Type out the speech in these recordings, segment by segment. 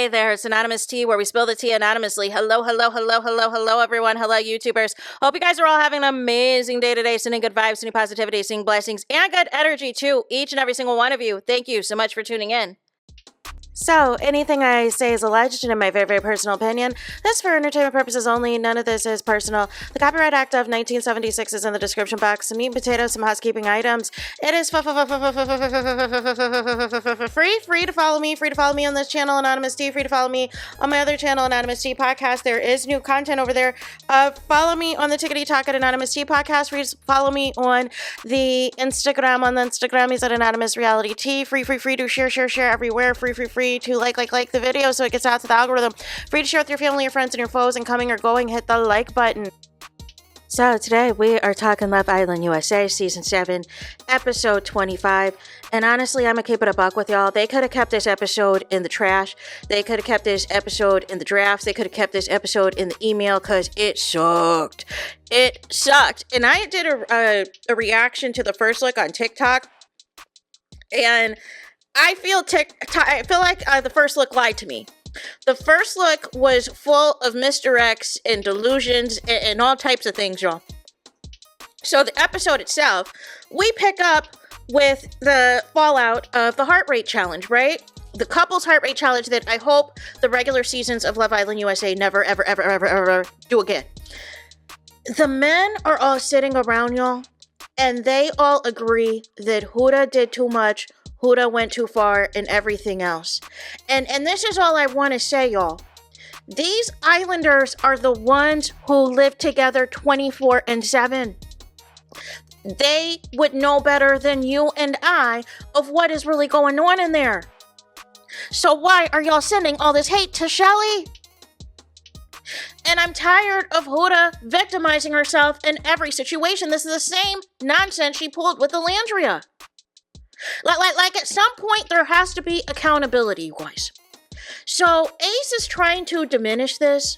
Hey there, it's Anonymous Tea, where we spill the tea anonymously. Hello, everyone. Hello, YouTubers. Hope you guys are all having an amazing day today, sending good vibes, sending positivity, sending blessings, and good energy to each and every single one of you. Thank you so much for tuning in. So, anything I say is alleged and in my very, very personal opinion. This is for entertainment purposes only. None of this is personal. The Copyright Act of 1976 is in the description box. Some meat and potatoes, some housekeeping items. It is free to follow me. Free to follow me on this channel, Anonymous Tea. Free to follow me on my other channel, Anonymous Tea Podcast. There is new content over there. Follow me on the Tickety Talk at Anonymous Tea Podcast. Free to follow me on the Instagram. On the Instagram, he's at Anonymous Reality Tea. Free to share everywhere. Free to like the video so it gets out to the algorithm. Free to share with your family, your friends, and your foes, and coming or going, hit the like button. So today we are talking Love Island USA Season 7, Episode 25. And honestly, I'm gonna keep it a buck with y'all. They could have kept this episode in the trash. They could have kept this episode in the drafts. They could have kept this episode in the email because it sucked. It sucked. And I did a reaction to the first look on TikTok. And I feel like the first look lied to me. The first look was full of misdirects and delusions and all types of things, y'all. So the episode itself, we pick up with the fallout of the heart rate challenge, right? The couple's heart rate challenge that I hope the regular seasons of Love Island USA never, ever do again. The men are all sitting around, y'all, and they all agree that Huda did too much. Huda went too far and everything else. And this is all I want to say, y'all. These islanders are the ones who live together 24/7. They would know better than you and I of what is really going on in there. So why are y'all sending all this hate to Shelly? And I'm tired of Huda victimizing herself in every situation. This is the same nonsense she pulled with Alandria. Like at some point there has to be accountability, you guys. So Ace is trying to diminish this.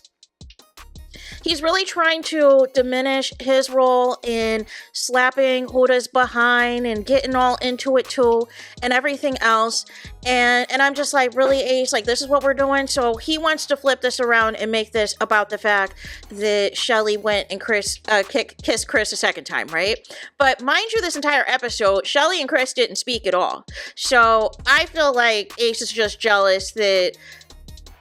He's really trying to diminish his role in slapping Huda's behind and getting all into it too and everything else. And I'm just like, really, Ace, like, this is what we're doing? So he wants to flip this around and make this about the fact that Shelly went and kissed Chris a second time, right? But mind you, this entire episode, Shelly and Chris didn't speak at all. So I feel like Ace is just jealous that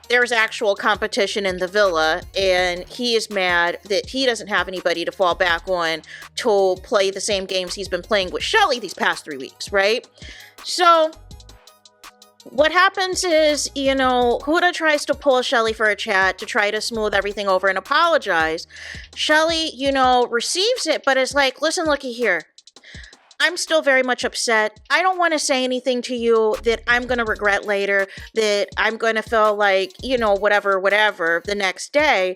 there's actual competition in the villa, and he is mad that he doesn't have anybody to fall back on to play the same games he's been playing with Shelly these past 3 weeks, right? So what happens is, Huda tries to pull Shelly for a chat to try to smooth everything over and apologize. Shelly, receives it, but is like, listen, looky here. I'm still very much upset. I don't want to say anything to you that I'm going to regret later, that I'm going to feel like, whatever, the next day.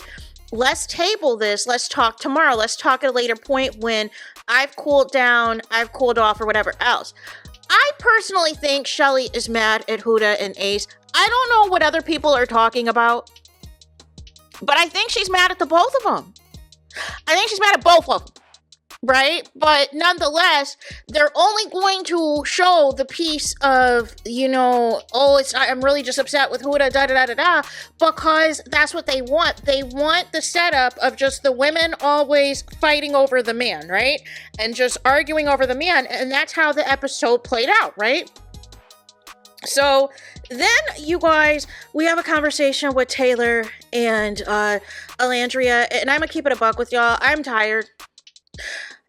Let's table this. Let's talk tomorrow. Let's talk at a later point when I've cooled down, I've cooled off, or whatever else. I personally think Shelly is mad at Huda and Ace. I don't know what other people are talking about, but I think she's mad at the both of them. I think she's mad at both of them. Right? But nonetheless, they're only going to show the piece of, I'm really just upset with Huda, because that's what they want. They want the setup of just the women always fighting over the man, right? And just arguing over the man. And that's how the episode played out, right? So then, you guys, we have a conversation with Taylor and Alandria, and I'm gonna keep it a buck with y'all. I'm tired.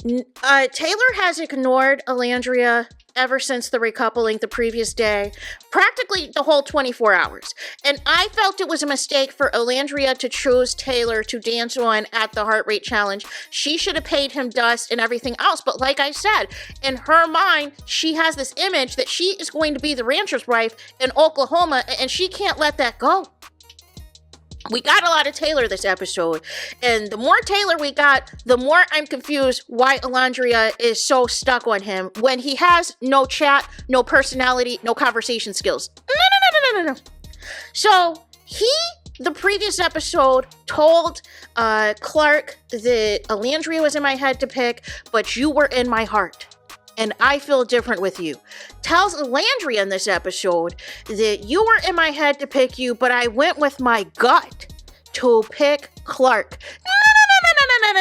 Taylor has ignored Alandria ever since the recoupling the previous day, practically the whole 24 hours. And I felt it was a mistake for Alandria to choose Taylor to dance on at the heart rate challenge. She should have paid him dust and everything else. But like I said, in her mind, she has this image that she is going to be the rancher's wife in Oklahoma, and she can't let that go. We got a lot of Taylor this episode, and the more Taylor we got, the more I'm confused why Alandria is so stuck on him when he has no chat, no personality, no conversation skills. No. So the previous episode told Clark that Alandria was in my head to pick, but you were in my heart. and I feel different with you. Tells Alandria in this episode that you were in my head to pick you, but I went with my gut to pick Clark.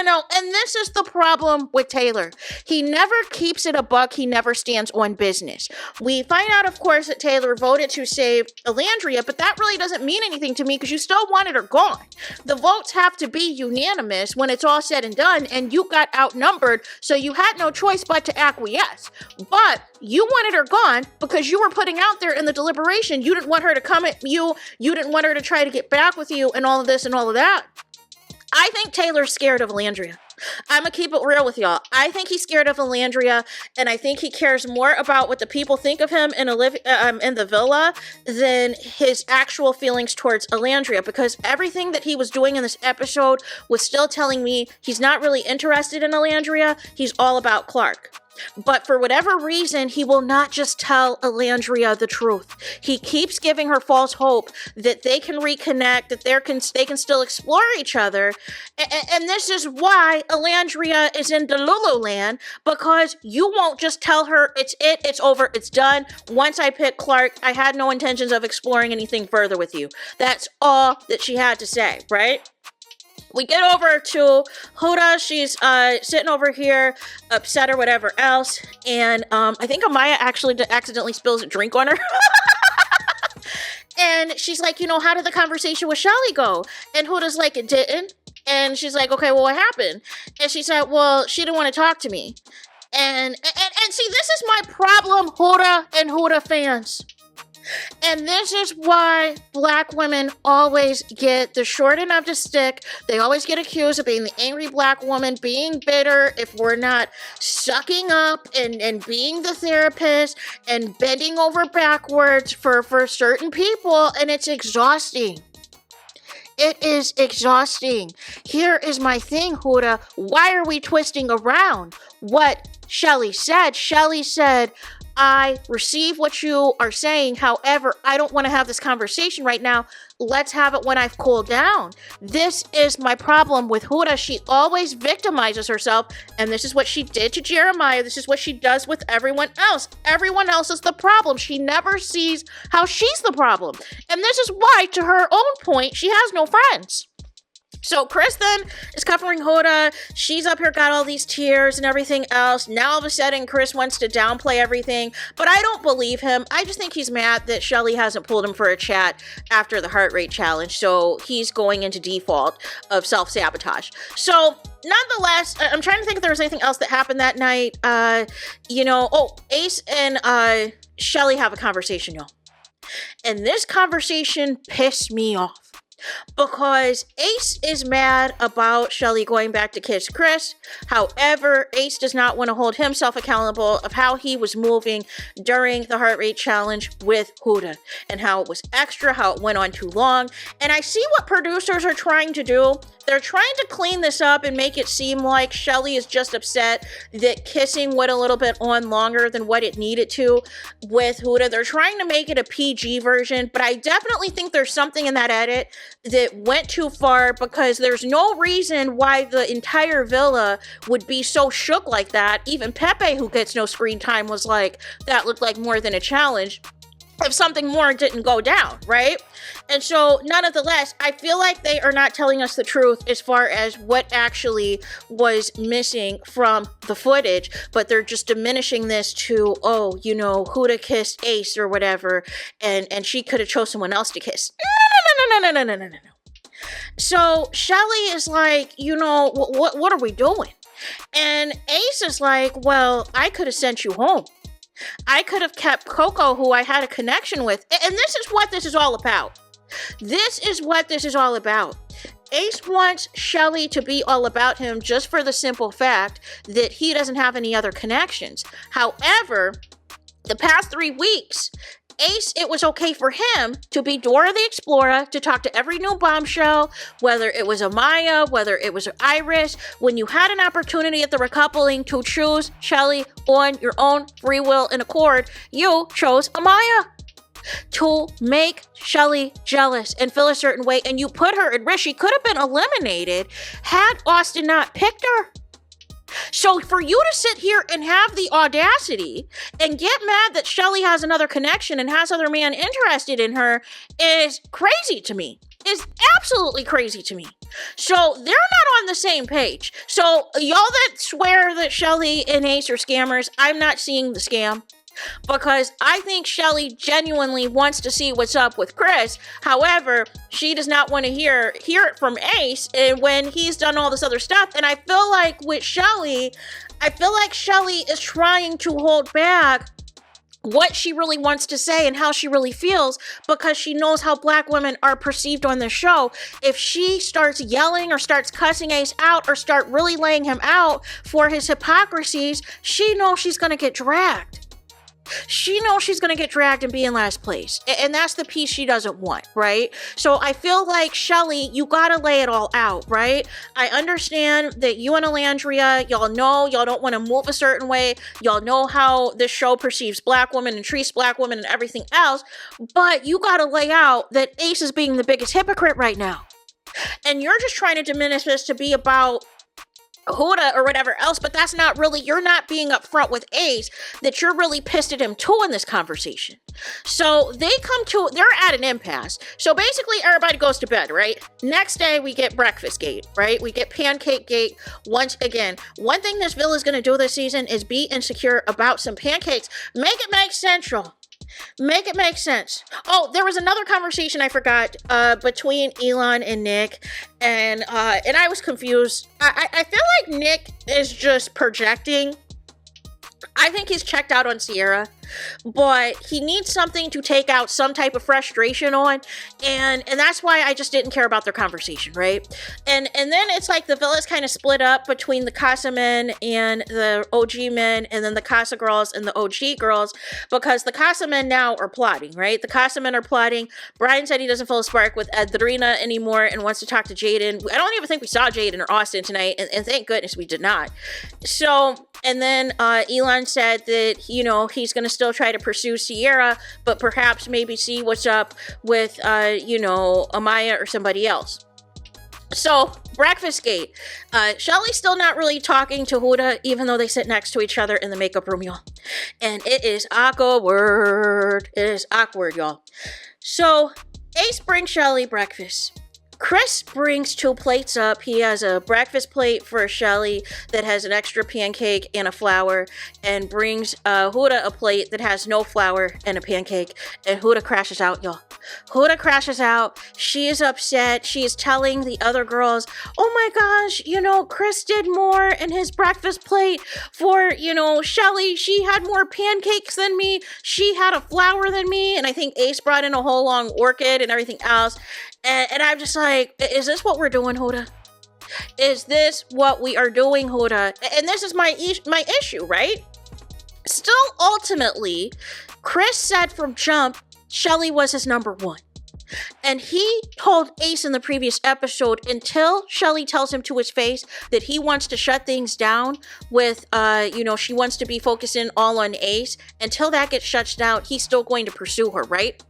No. And this is the problem with Taylor. He never keeps it a buck. He never stands on business. We find out, of course, that Taylor voted to save Alandria, but that really doesn't mean anything to me because you still wanted her gone. The votes have to be unanimous when it's all said and done, and you got outnumbered, so you had no choice but to acquiesce. But you wanted her gone because you were putting out there in the deliberation. You didn't want her to come at you. You didn't want her to try to get back with you and all of this and all of that. I think Taylor's scared of Alandria. I'm going to keep it real with y'all. I think he's scared of Alandria, and I think he cares more about what the people think of him in the villa than his actual feelings towards Alandria, because everything that he was doing in this episode was still telling me he's not really interested in Alandria. He's all about Clark. But for whatever reason, he will not just tell Alandria the truth. He keeps giving her false hope that they can reconnect, that they can still explore each other. And this is why Alandria is in Delulu land, because you won't just tell her it's over, it's done. Once I picked Clark, I had no intentions of exploring anything further with you. That's all that she had to say, right? We get over to Huda. She's sitting over here, upset or whatever else. And I think Amaya actually accidentally spills a drink on her. And she's like, how did the conversation with Shelly go? And Huda's like, it didn't. And she's like, okay, well, what happened? And she said, well, she didn't want to talk to me. And see, this is my problem, Huda and Huda fans. And this is why black women always get the short end of the stick. They always get accused of being the angry black woman, being bitter if we're not sucking up and being the therapist and bending over backwards for certain people. And it's exhausting. It is exhausting. Here is my thing, Huda. Why are we twisting around what Shelly said? Shelly said, I receive what you are saying. However, I don't want to have this conversation right now. Let's have it when I've cooled down. This is my problem with Huda. She always victimizes herself, and this is what she did to Jeremiah. This is what she does with everyone else. Everyone else is the problem. She never sees how she's the problem. And this is why, to her own point, she has no friends. So Chris then is covering Huda. She's up here, got all these tears and everything else. Now all of a sudden, Chris wants to downplay everything, but I don't believe him. I just think he's mad that Shelly hasn't pulled him for a chat after the heart rate challenge. So he's going into default of self-sabotage. So nonetheless, I'm trying to think if there was anything else that happened that night. Ace and Shelly have a conversation, y'all. And this conversation pissed me off. Because Ace is mad about Shelly going back to kiss Chris. However, Ace does not want to hold himself accountable of how he was moving during the heart rate challenge with Huda and how it was extra, how it went on too long. And I see what producers are trying to do. They're trying to clean this up and make it seem like Shelly is just upset that kissing went a little bit on longer than what it needed to with Huda. They're trying to make it a PG version, but I definitely think there's something in that edit that went too far, because there's no reason why the entire villa would be so shook like that. Even Pepe, who gets no screen time, was like, that looked like more than a challenge if something more didn't go down, right? And so, nonetheless, I feel like they are not telling us the truth as far as what actually was missing from the footage, but they're just diminishing this to, Huda kissed Ace or whatever, and she could have chose someone else to kiss. No. So Shelly is like, what are we doing? And Ace is like, well, I could have sent you home. I could have kept Coco, who I had a connection with. And this is what this is all about. This is what this is all about. Ace wants Shelly to be all about him just for the simple fact that he doesn't have any other connections. However, the past 3 weeks, Ace, it was okay for him to be Dora the Explorer, to talk to every new bombshell, whether it was Amaya, whether it was Iris. When you had an opportunity at the recoupling to choose Shelly on your own free will and accord, you chose Amaya to make Shelly jealous and feel a certain way, and you put her at risk. She could have been eliminated had Austin not picked her. So for you to sit here and have the audacity and get mad that Shelly has another connection and has other man interested in her is crazy to me. Is absolutely crazy to me. So they're not on the same page. So y'all that swear that Shelly and Ace are scammers, I'm not seeing the scam. Because I think Shelly genuinely wants to see what's up with Chris. However, she does not want to hear it from Ace and when he's done all this other stuff. And I feel like with Shelly, is trying to hold back what she really wants to say and how she really feels because she knows how black women are perceived on the show. If she starts yelling or starts cussing Ace out or start really laying him out for his hypocrisies, she knows she's going to get dragged. She knows she's going to get dragged and be in last place. And that's the piece she doesn't want, right? So I feel like, Shelly, you got to lay it all out, right? I understand that you and Alandria, y'all know y'all don't want to move a certain way. Y'all know how this show perceives black women and treats black women and everything else. But you got to lay out that Ace is being the biggest hypocrite right now. And you're just trying to diminish this to be about Huda or whatever else, but that's not really, you're not being upfront with Ace that you're really pissed at him too in this conversation. So they're at an impasse. So basically everybody goes to bed, right? Next day we get breakfast gate, right? We get pancake gate once again. One thing this villain is going to do this season is be insecure about some pancakes. Make it make sense, y'all. Make it make sense. Oh, there was another conversation I forgot between Elon and Nick, and I was confused. I feel like Nick is just projecting. I think he's checked out on Sierra, but he needs something to take out some type of frustration on, and that's why I just didn't care about their conversation, right? And then it's like the villas kind of split up between the Casa men and the OG men, and then the Casa girls and the OG girls, because the Casa men now are plotting, right? The Casa men are plotting. Brian said he doesn't feel a spark with Adrina anymore and wants to talk to Jaden. I don't even think we saw Jaden or Austin tonight, and thank goodness we did not. So, and then Elon said that, you know, he's going to still try to pursue Sierra, but perhaps maybe see what's up with, you know, Amaya or somebody else. So, breakfast gate. Shelly's still not really talking to Huda, even though they sit next to each other in the makeup room, y'all. And it is awkward. It is awkward, y'all. So, Ace brings Shelly breakfast. Chris brings 2 plates up. He has a breakfast plate for Shelly that has an extra pancake and a flour, and brings Huda a plate that has no flour and a pancake. And Huda crashes out, y'all. Huda crashes out. She is upset. She is telling the other girls, oh my gosh, you know, Chris did more in his breakfast plate for, you know, Shelly. She had more pancakes than me. She had a flour than me. And I think Ace brought in a whole long orchid and everything else. And I'm just like, is this what we're doing, Huda? Is this what we are doing, Huda? And this is my issue, right? Still, ultimately, Chris said from jump, Shelly was his number 1. And he told Ace in the previous episode, until Shelly tells him to his face that he wants to shut things down with, you know, she wants to be focusing all on Ace. Until that gets shut down, he's still going to pursue her, right?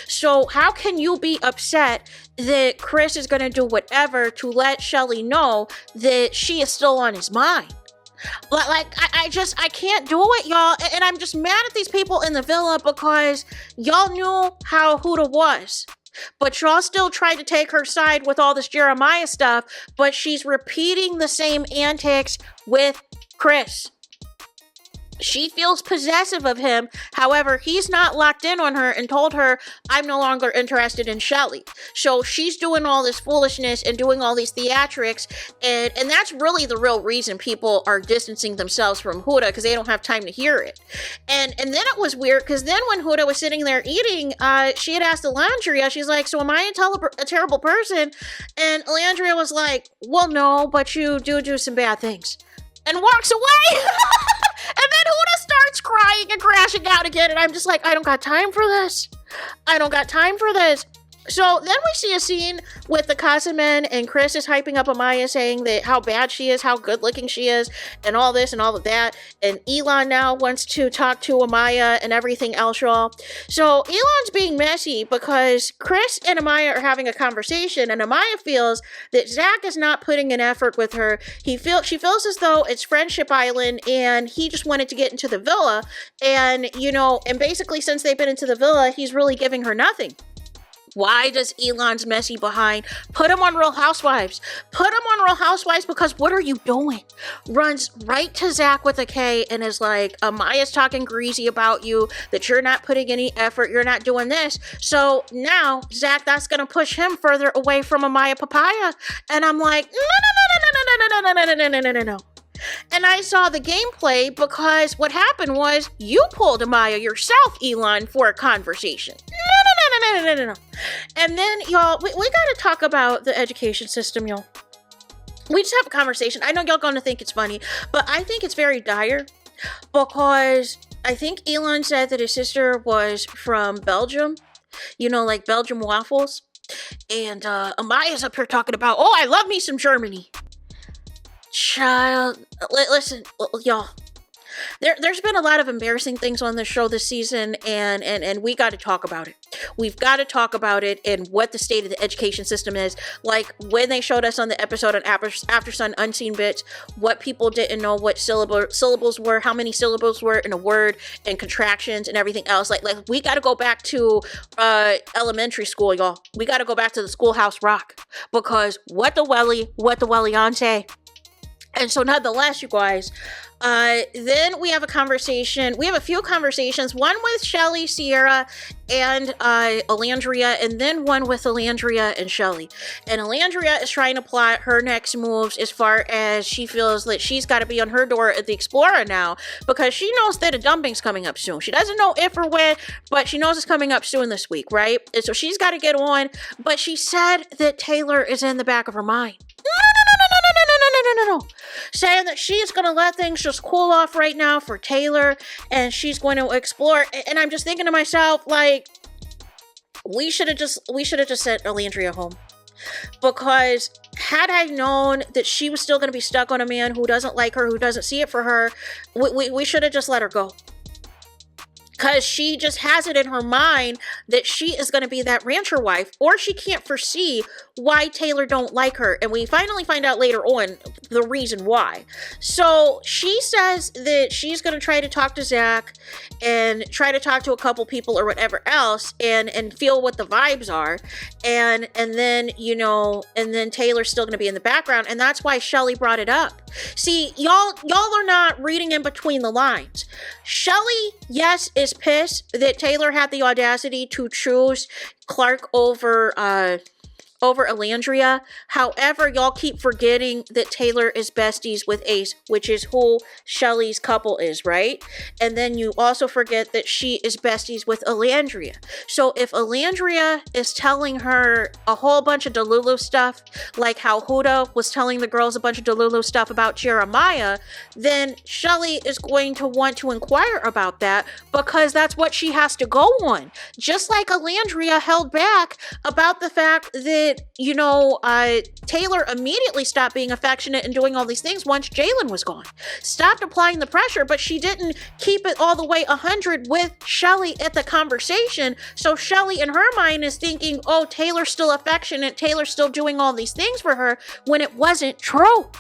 So how can you be upset that Chris is going to do whatever to let Shelly know that she is still on his mind? Like, I can't do it, y'all. And I'm just mad at these people in the villa because y'all knew how Huda was. But y'all still tried to take her side with all this Jeremiah stuff, but she's repeating the same antics with Chris. She feels possessive of him. However, he's not locked in on her and told her, I'm no longer interested in Shelly. So she's doing all this foolishness and doing all these theatrics. And that's really the real reason people are distancing themselves from Huda, because they don't have time to hear it. And then it was weird, because then when Huda was sitting there eating, she had asked Alandria, she's like, so am I a terrible person? And Alandria was like, well, no, but you do some bad things. And walks away. And then Huda starts crying and crashing out again. And I'm just like, I don't got time for this. I don't got time for this. So then we see a scene with the Casa men, and Chris is hyping up Amaya, saying that how bad she is, how good looking she is, and all this and all of that. And Elon now wants to talk to Amaya and everything else, y'all. So Elon's being messy because Chris and Amaya are having a conversation, and Amaya feels that Zach is not putting an effort with her. She feels as though it's Friendship Island, and he just wanted to get into the villa, and and basically since they've been into the villa, he's really giving her nothing. Why does Elon's messy behind put him on Real Housewives? Put him on Real Housewives because what are you doing? Runs right to Zach with a K and is like, Amaya's talking greasy about you, that you're not putting any effort, you're not doing this. So now, Zach, that's going to push him further away from Amaya Papaya. And I'm like, no. And I saw the gameplay because what happened was you pulled Amaya yourself, Elon, for a conversation. No. And then, y'all, we got to talk about the education system, y'all. We just have a conversation. I know y'all going to think it's funny, but I think it's very dire because I think Elon said that his sister was from Belgium, like Belgium waffles. And Amaya's up here talking about, oh, I love me some Germany. Child, listen, y'all. There's been a lot of embarrassing things on this show this season, and we got to talk about it. We've got to talk about it and what the state of the education system is. Like when they showed us on the episode on After Sun Unseen Bits, what people didn't know what syllables were, how many syllables were in a word, and contractions and everything else. Like we got to go back to elementary school, y'all. We got to go back to the Schoolhouse Rock because what the welly-ante. And so nonetheless, you guys, then we have a conversation. We have a few conversations, one with Shelly, Sierra, and Alandria, and then one with Alandria and Shelly. And Alandria is trying to plot her next moves as far as she feels that she's got to be on her door at the Explorer now because she knows that a dumping's coming up soon. She doesn't know if or when, but she knows it's coming up soon this week, right? And so she's got to get on, but she said that Taylor is in the back of her mind. No. Saying that she's going to let things just cool off right now for Taylor and she's going to explore. And I'm just thinking to myself, like, we should have just sent Alandria home. Because had I known that she was still going to be stuck on a man who doesn't like her, who doesn't see it for her, we should have just let her go. Because she just has it in her mind that she is going to be that rancher wife, or she can't foresee why Taylor don't like her. And we finally find out later on the reason why. So she says that she's going to try to talk to Zach and try to talk to a couple people or whatever else and feel what the vibes are. And then, and then Taylor's still going to be in the background. And that's why Shelly brought it up. See, y'all are not reading in between the lines. Shelly, yes, is pissed that Taylor had the audacity to choose Clark over Alandria. However, y'all keep forgetting that Taylor is besties with Ace, which is who Shelly's couple is, right? And then you also forget that she is besties with Alandria. So if Alandria is telling her a whole bunch of Delulu stuff, like how Huda was telling the girls a bunch of Delulu stuff about Jeremiah, then Shelly is going to want to inquire about that because that's what she has to go on. Just like Alandria held back about the fact that Taylor immediately stopped being affectionate and doing all these things once Jalen was gone. Stopped applying the pressure, but she didn't keep it all the way 100 with Shelly at the conversation. So Shelly in her mind is thinking, oh, Taylor's still affectionate, Taylor's still doing all these things for her, when it wasn't true.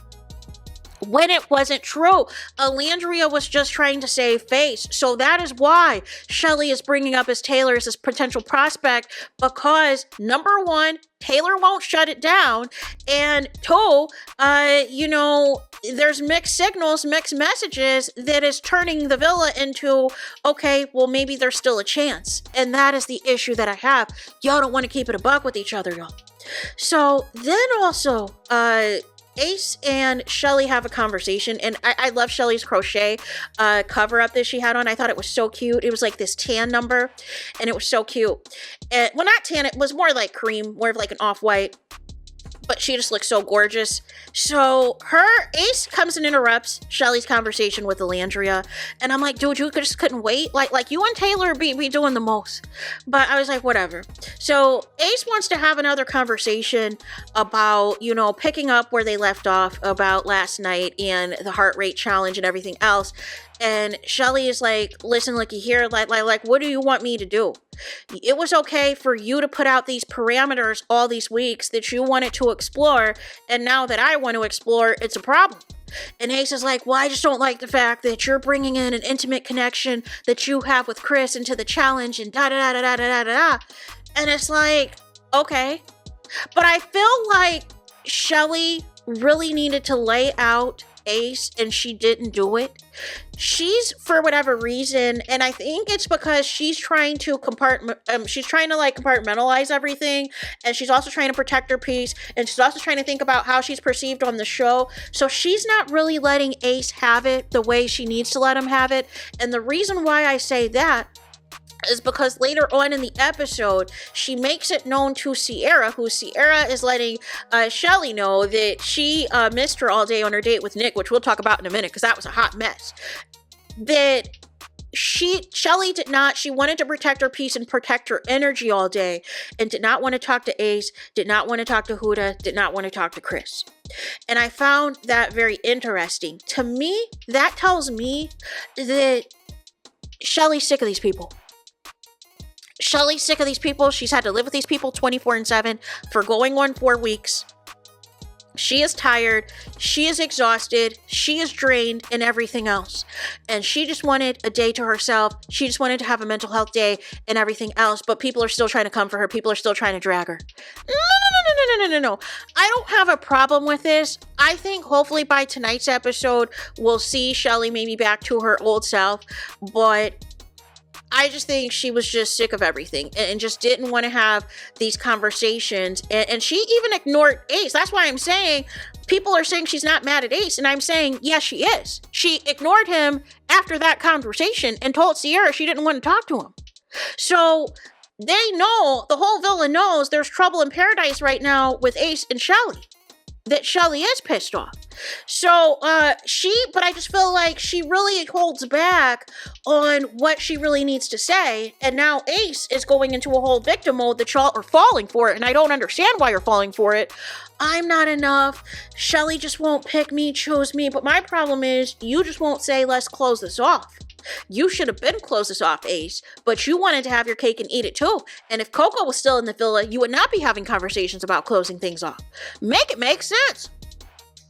Alandria was just trying to save face. So that is why Shelly is bringing up as Taylor as this potential prospect, because number one, Taylor won't shut it down, and two, there's mixed signals, mixed messages that is turning the villa into, okay, well, maybe there's still a chance. And that is the issue that I have. Y'all don't want to keep it a buck with each other, y'all. So then also, Ace and Shelly have a conversation, and I love Shelly's crochet cover up that she had on. I thought it was so cute. It was like this tan number, and it was so cute. Well, not tan, it was more like cream, more of like an off-white. but she just looks so gorgeous. So Ace comes and interrupts Shelly's conversation with Alandria, and I'm like, dude, you just couldn't wait. Like you and Taylor be doing the most. But I was like, whatever. So Ace wants to have another conversation about, you know, picking up where they left off about last night and the heart rate challenge and everything else. And Shelly is like, listen, looky here, like, what do you want me to do? It was okay for you to put out these parameters all these weeks that you wanted to explore, and now that I want to explore, it's a problem. And Ace is like, well, I just don't like the fact that you're bringing in an intimate connection that you have with Chris into the challenge and da-da-da-da-da-da-da-da. And it's like, okay. But I feel like Shelly really needed to lay out Ace, and she didn't do it. She's, for whatever reason, and I think it's because she's trying to compartmentalize everything, and she's also trying to protect her peace, and she's also trying to think about how she's perceived on the show. So she's not really letting Ace have it the way she needs to let him have it. And the reason why I say that is because later on in the episode, she makes it known to Sierra, who Sierra is letting Shelly know that she missed her all day on her date with Nick, which we'll talk about in a minute because that was a hot mess. That Shelly did not, she wanted to protect her peace and protect her energy all day, and did not want to talk to Ace, did not want to talk to Huda, did not want to talk to Chris. And I found that very interesting. To me, that tells me that Shelly's sick of these people. Shelly's sick of these people. She's had to live with these people 24/7 for going on 4 weeks. She is tired. She is exhausted. She is drained and everything else. And she just wanted a day to herself. She just wanted to have a mental health day and everything else. But people are still trying to come for her. People are still trying to drag her. No. I don't have a problem with this. I think hopefully by tonight's episode, we'll see Shelly maybe back to her old self. But I just think she was just sick of everything and just didn't want to have these conversations. And she even ignored Ace. That's why I'm saying people are saying she's not mad at Ace. And I'm saying, yes, she is. She ignored him after that conversation and told Sierra she didn't want to talk to him. So they know, the whole villa knows there's trouble in paradise right now with Ace and Shelly. That Shelly is pissed off. So, but I just feel like she really holds back on what she really needs to say. And now Ace is going into a whole victim mode that y'all are falling for it. And I don't understand why you're falling for it. I'm not enough. Shelly just won't pick me, choose me. But my problem is you just won't say, let's close this off. You should have been closed this off, Ace, but you wanted to have your cake and eat it too. And if Coco was still in the villa, you would not be having conversations about closing things off. Make it make sense.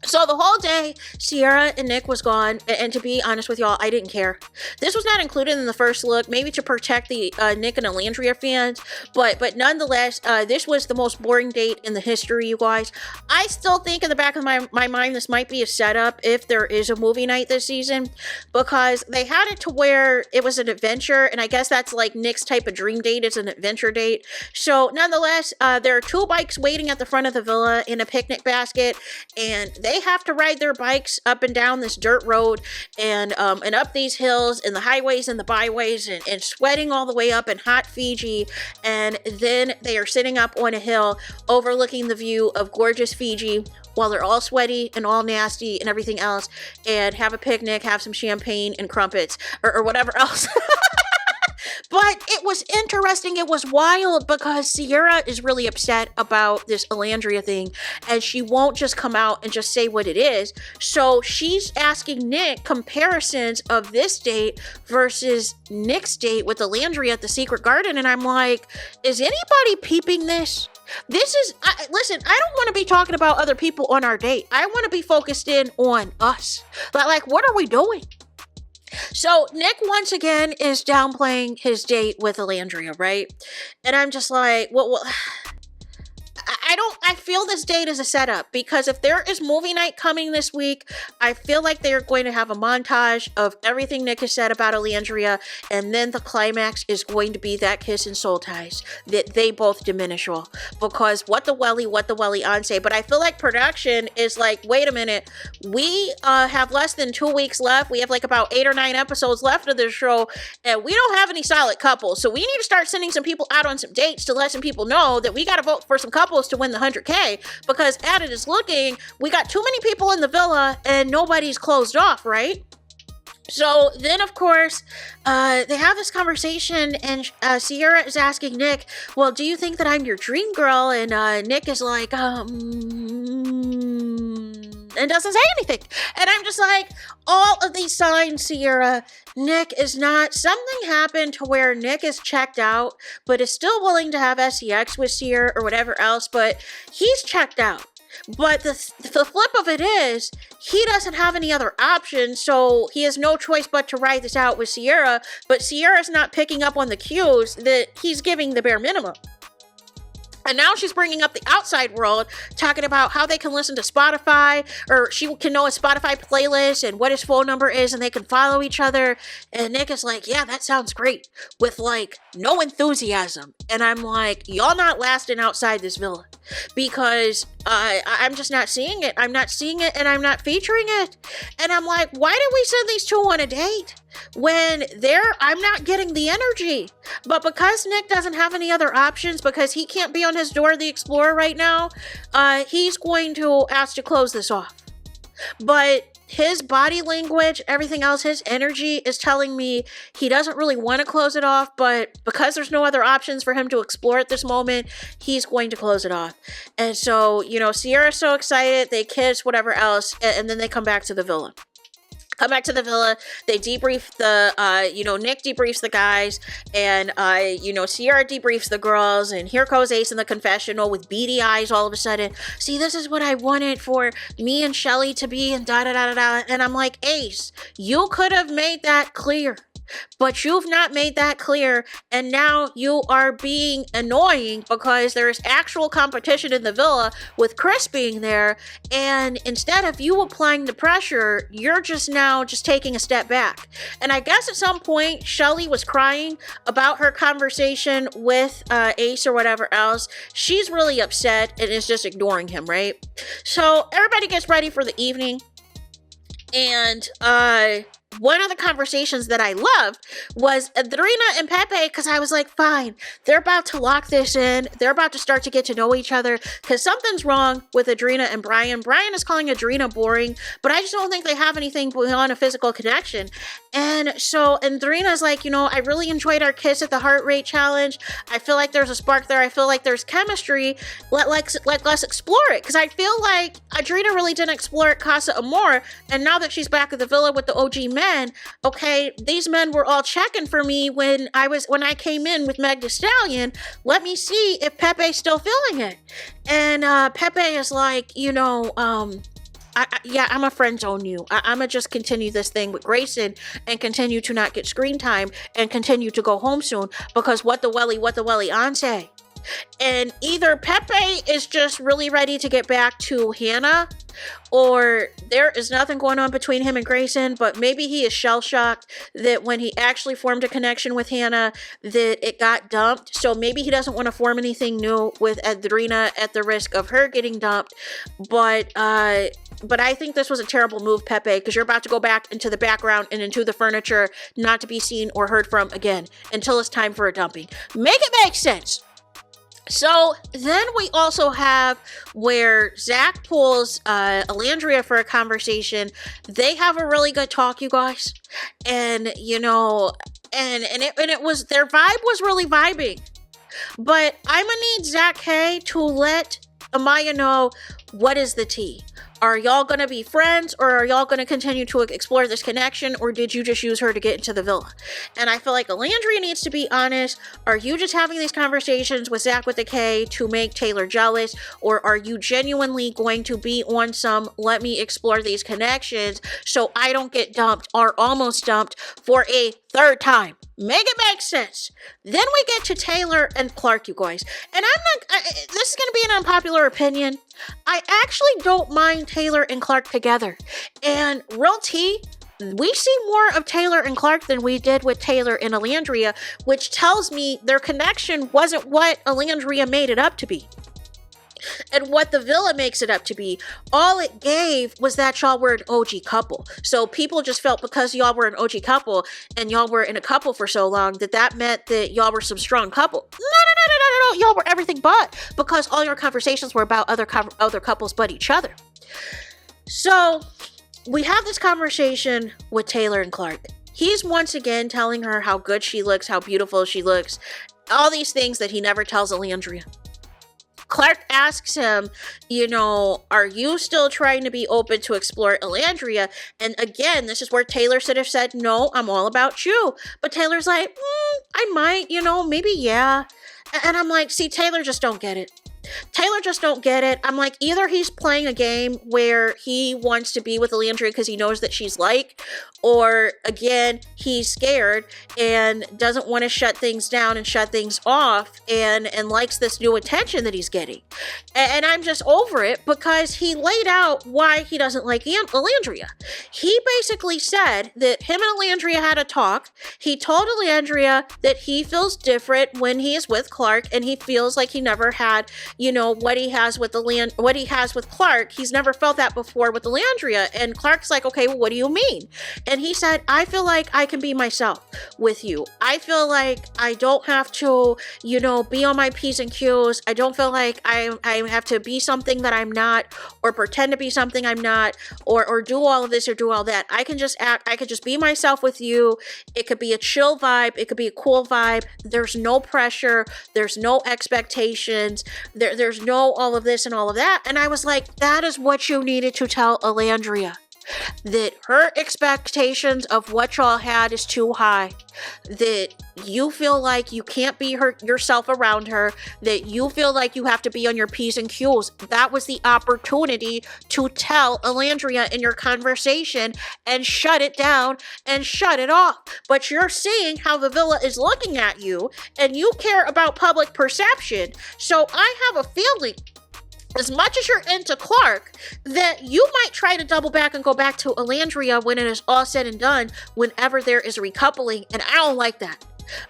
So the whole day, Sierra and Nick was gone, and to be honest with y'all, I didn't care. This was not included in the first look, maybe to protect the Nick and Alandria fans, but nonetheless, this was the most boring date in the history, you guys. I still think in the back of my mind, this might be a setup if there is a movie night this season, because they had it to where it was an adventure, and I guess that's like Nick's type of dream date, it's an adventure date. So nonetheless, there are 2 bikes waiting at the front of the villa in a picnic basket, and they have to ride their bikes up and down this dirt road and up these hills and the highways and the byways and sweating all the way up in hot Fiji. And then they are sitting up on a hill overlooking the view of gorgeous Fiji while they're all sweaty and all nasty and everything else, and have a picnic, have some champagne and crumpets or whatever else. But it was interesting. It was wild because Sierra is really upset about this Alandria thing, and she won't just come out and just say what it is. So she's asking Nick comparisons of this date versus Nick's date with Alandria at the Secret Garden. And I'm like, is anybody peeping this? Listen, I don't want to be talking about other people on our date. I want to be focused in on us. Like, what are we doing? So Nick once again is downplaying his date with Alandria, right? And I'm just like, well, I feel this date is a setup, because if there is movie night coming this week, I feel like they are going to have a montage of everything Nick has said about Alandria, and then the climax is going to be that kiss and soul ties that they both diminish all, because what the welly on say. But I feel like production is like, wait a minute, we have less than 2 weeks left. We have like about 8 or 9 episodes left of this show, and we don't have any solid couples. So we need to start sending some people out on some dates to let some people know that we got to vote for some couples to win the 100K, because at it is looking, we got too many people in the villa and nobody's closed off, right? So then, of course, they have this conversation, and Sierra is asking Nick, well, do you think that I'm your dream girl? And Nick is like, and doesn't say anything. And I'm just like, all of these signs, Sierra, Nick is not, something happened to where Nick is checked out, but is still willing to have sex with Sierra or whatever else, but he's checked out. But the flip of it is, he doesn't have any other options, so he has no choice but to ride this out with Sierra, but Sierra's not picking up on the cues that he's giving the bare minimum. And now she's bringing up the outside world, talking about how they can listen to Spotify, or she can know a Spotify playlist and what his phone number is, and they can follow each other. And Nick is like, yeah, that sounds great, with like no enthusiasm. And I'm like, y'all not lasting outside this villa, because I'm just not seeing it. I'm not seeing it, and I'm not featuring it. And I'm like, why did we send these two on a date when I'm not getting the energy? But because Nick doesn't have any other options, because he can't be on his Dora the Explorer right now, he's going to ask to close this off. But his body language, everything else, his energy is telling me he doesn't really want to close it off, but because there's no other options for him to explore at this moment, he's going to close it off. And so, Sierra's so excited, they kiss, whatever else, and then they come back to the villa. They debrief Nick debriefs the guys, and, Sierra debriefs the girls, and here goes Ace in the confessional with beady eyes all of a sudden. See, this is what I wanted for me and Shelly to be, and da-da-da-da-da. And I'm like, Ace, you could have made that clear. But you've not made that clear, and now you are being annoying because there's actual competition in the villa with Chris being there, and instead of you applying the pressure, you're just taking a step back. And I guess at some point, Shelly was crying about her conversation with Ace or whatever else. She's really upset and is just ignoring him, right? So everybody gets ready for the evening, and one of the conversations that I loved was Alandria and Pepe, because I was like, fine, they're about to lock this in. They're about to start to get to know each other, because something's wrong with Alandria and Brian. Brian is calling Alandria boring, but I just don't think they have anything beyond a physical connection. And so Alandria's like, I really enjoyed our kiss at the heart rate challenge. I feel like there's a spark there. I feel like there's chemistry. Let's explore it, because I feel like Alandria really didn't explore at Casa Amor, and now that she's back at the villa with the OG men, okay, these men were all checking for me when I came in with Meg Thee Stallion. Let me see if Pepe's still feeling it. And Pepe is like, I'm a friend zone you. I'm gonna just continue this thing with Grayson and continue to not get screen time and continue to go home soon, because what the welly on say. And either Pepe is just really ready to get back to Hannah, or there is nothing going on between him and Grayson, but maybe he is shell-shocked that when he actually formed a connection with Hannah, that it got dumped. So maybe he doesn't want to form anything new with Alandria at the risk of her getting dumped. But I think this was a terrible move, Pepe, because you're about to go back into the background and into the furniture, not to be seen or heard from again until it's time for a dumping. Make it make sense. So then we also have where Zach pulls Alandria for a conversation. They have a really good talk, you guys, and it was, their vibe was really vibing. But I'm gonna need Zach K to let Amaya know what is the tea. Are y'all gonna be friends, or are y'all gonna continue to explore this connection, or did you just use her to get into the villa? And I feel like Alandria needs to be honest. Are you just having these conversations with Zach with a K to make Taylor jealous, or are you genuinely going to be on some let me explore these connections so I don't get dumped or almost dumped for a third time? Make it make sense. Then we get to Taylor and Clark, you guys. And this is going to be an unpopular opinion. I actually don't mind Taylor and Clark together. And real tea, we see more of Taylor and Clark than we did with Taylor and Alandria, which tells me their connection wasn't what Alandria made it up to be. And what the villa makes it up to be, all it gave was that y'all were an OG couple. So people just felt because y'all were an OG couple and y'all were in a couple for so long that meant that y'all were some strong couple. No. Y'all were everything but, because all your conversations were about other couples but each other. So we have this conversation with Taylor and Clark. He's once again telling her how good she looks, how beautiful she looks, all these things that he never tells Alandria. Clark asks him, are you still trying to be open to explore Alandria? And again, this is where Taylor should have said, no, I'm all about you. But Taylor's like, I might, maybe, yeah. And I'm like, see, Taylor just don't get it. Taylor just don't get it. I'm like, either he's playing a game where he wants to be with Alandria because he knows that she's or again, he's scared and doesn't want to shut things down and shut things off and likes this new attention that he's getting. And I'm just over it because he laid out why he doesn't like Alandria. He basically said that him and Alandria had a talk. He told Alandria that he feels different when he is with Clark and he feels like he never had what he has with Clark. He's never felt that before with Alandria. And Clark's like, okay, well, what do you mean? And he said, I feel like I can be myself with you. I feel like I don't have to, be on my P's and Q's. I don't feel like I have to be something that I'm not, or pretend to be something I'm not, or do all of this or do all that. I can just act, I could just be myself with you. It could be a chill vibe. It could be a cool vibe. There's no pressure. There's no expectations. There's no all of this and all of that. And I was like, that is what you needed to tell Alandria. That her expectations of what y'all had is too high. That you feel like you can't be yourself around her. That you feel like you have to be on your P's and Q's. That was the opportunity to tell Alandria in your conversation and shut it down and shut it off. But you're seeing how the villa is looking at you and you care about public perception. So I have a feeling, as much as you're into Clark, that you might try to double back and go back to Alandria when it is all said and done, whenever there is recoupling, and I don't like that.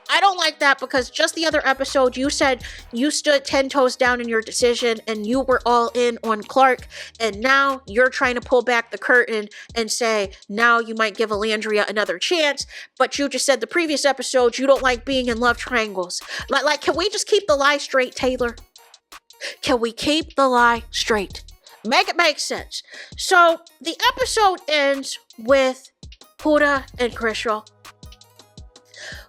I don't like that because just the other episode, you said you stood 10 toes down in your decision and you were all in on Clark, and now you're trying to pull back the curtain and say, now you might give Alandria another chance, but you just said the previous episode, you don't like being in love triangles. Like, can we just keep the lie straight, Taylor? Can we keep the lie straight? Make it make sense. So the episode ends with Huda and Chris.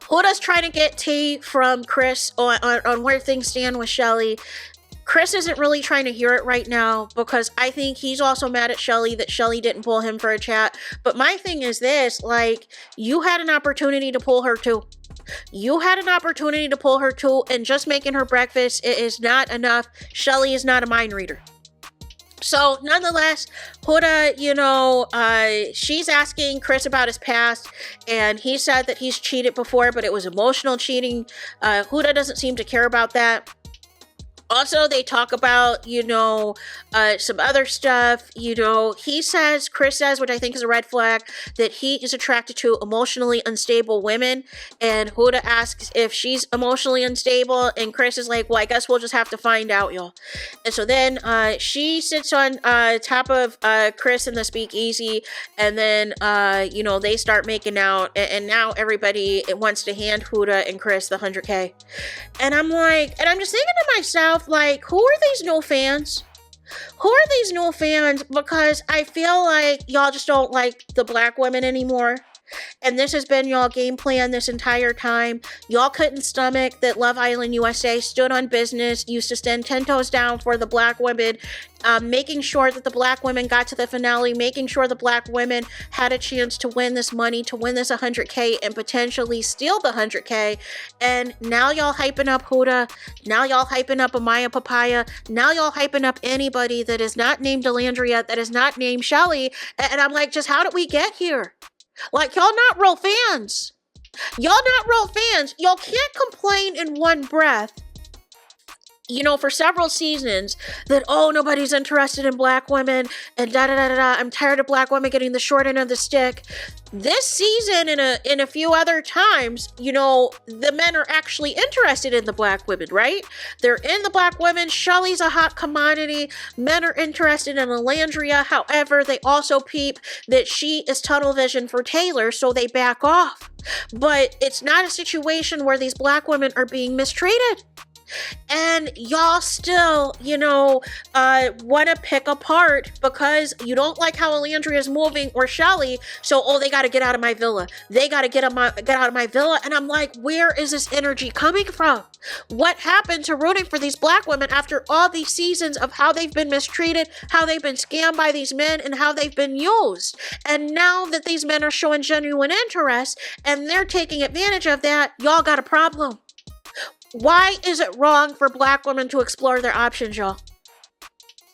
Huda's trying to get tea from Chris on where things stand with Shelly. Chris isn't really trying to hear it right now because I think he's also mad at Shelly that Shelly didn't pull him for a chat. But my thing is this, you had an opportunity to pull her too. You had an opportunity to pull her too, and just making her breakfast is not enough. Shelly is not a mind reader. So nonetheless, Huda, she's asking Chris about his past, and he said that he's cheated before, but it was emotional cheating. Huda doesn't seem to care about that. Also, they talk about, some other stuff. Chris says, which I think is a red flag, that he is attracted to emotionally unstable women. And Huda asks if she's emotionally unstable. And Chris is like, well, I guess we'll just have to find out, y'all. And so then she sits on top of Chris in the speakeasy. And then, they start making out. And now everybody wants to hand Huda and Chris the $100K. And I'm just thinking to myself, who are these new fans? Who are these new fans? Because I feel like y'all just don't like the black women anymore. And this has been y'all game plan this entire time. Y'all couldn't stomach that Love Island USA stood on business, used to stand 10 toes down for the black women, making sure that the black women got to the finale, making sure the black women had a chance to win this money, to win this $100K and potentially steal the $100K. And now y'all hyping up Huda. Now y'all hyping up Amaya Papaya. Now y'all hyping up anybody that is not named Alandria, that is not named Shelly. And I'm like, just how did we get here? Y'all not real fans. Y'all not real fans. Y'all can't complain in one breath you know, for several seasons that, oh, nobody's interested in black women and da-da-da-da-da. I'm tired of black women getting the short end of the stick. This season and a few other times, you know, the men are actually interested in the black women, right? They're in the black women. Shelly's a hot commodity. Men are interested in Alandria. However, they also peep that she is tunnel vision for Taylor, so they back off. But it's not a situation where these black women are being mistreated. And y'all still, you know, want to pick apart because you don't like how Alandria is moving or Shelly. So, oh, they got to get out of my villa. They got to get out of my villa. And I'm like, where is this energy coming from? What happened to rooting for these black women after all these seasons of how they've been mistreated, how they've been scammed by these men, and how they've been used? And now that these men are showing genuine interest and they're taking advantage of that, y'all got a problem. Why is it wrong for black women to explore their options, y'all?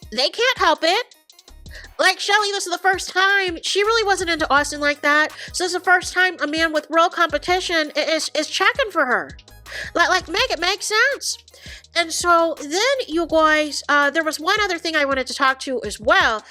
They can't help it. Like Shelly, this is the first time. She really wasn't into Austin like that. So this is the first time a man with real competition is checking for her. Like, make it make sense. And so then, you guys, there was one other thing I wanted to talk to as well.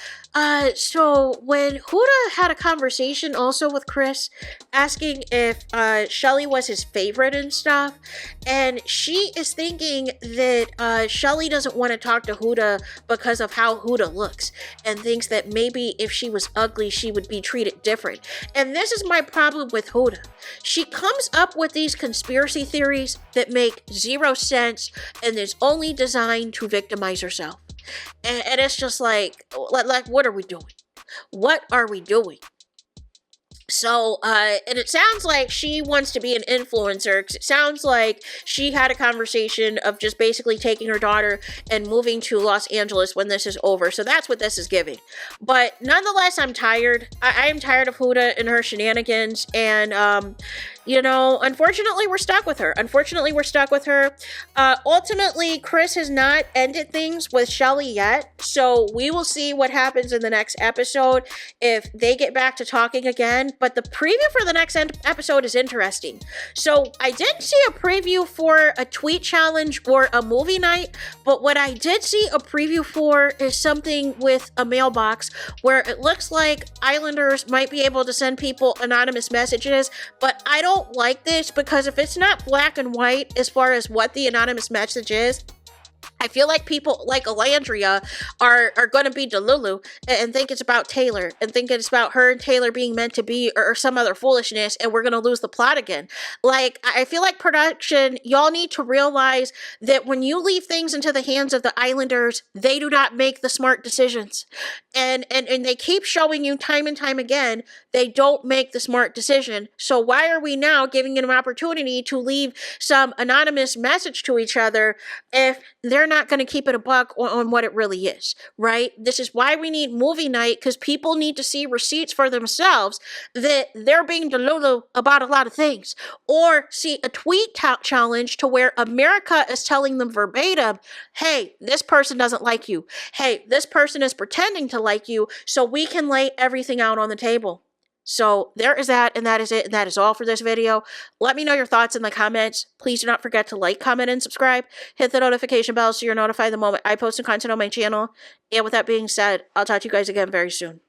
So when Huda had a conversation also with Chris, asking if Shelly was his favorite and stuff, and she is thinking that Shelly doesn't want to talk to Huda because of how Huda looks, and thinks that maybe if she was ugly, she would be treated different. And this is my problem with Huda. She comes up with these conspiracy theories that make zero sense and is only designed to victimize herself. And it's just like, what are we doing? What are we doing? So, and it sounds like she wants to be an influencer, because it sounds like she had a conversation of just basically taking her daughter and moving to Los Angeles when this is over. So that's what this is giving. But nonetheless, I'm tired. I am tired of Huda and her shenanigans. And, you know, unfortunately, we're stuck with her. Ultimately, Chris has not ended things with Shelly yet. So we will see what happens in the next episode if they get back to talking again. But the preview for the next episode is interesting. So I didn't see a preview for a tweet challenge or a movie night, but what I did see a preview for is something with a mailbox where it looks like Islanders might be able to send people anonymous messages, but I don't like this because if it's not black and white as far as what the anonymous message is, I feel like people like Alandria are going to be delulu and think it's about Taylor and think it's about her and Taylor being meant to be or some other foolishness, and we're going to lose the plot again. Like, I feel like production, y'all need to realize that when you leave things into the hands of the Islanders, they do not make the smart decisions. And they keep showing you time and time again, they don't make the smart decision. So why are we now giving them an opportunity to leave some anonymous message to each other if they're not going to keep it a buck on what it really is, right? This is why we need movie night, because people need to see receipts for themselves that they're being delulu about a lot of things. Or see a tweet challenge to where America is telling them verbatim, hey, this person doesn't like you. Hey, this person is pretending to like you, so we can lay everything out on the table. So there is that, and that is it, and that is all for this video. Let me know your thoughts in the comments. Please do not forget to like, comment, and subscribe. Hit the notification bell so you're notified the moment I post new content on my channel. And with that being said, I'll talk to you guys again very soon.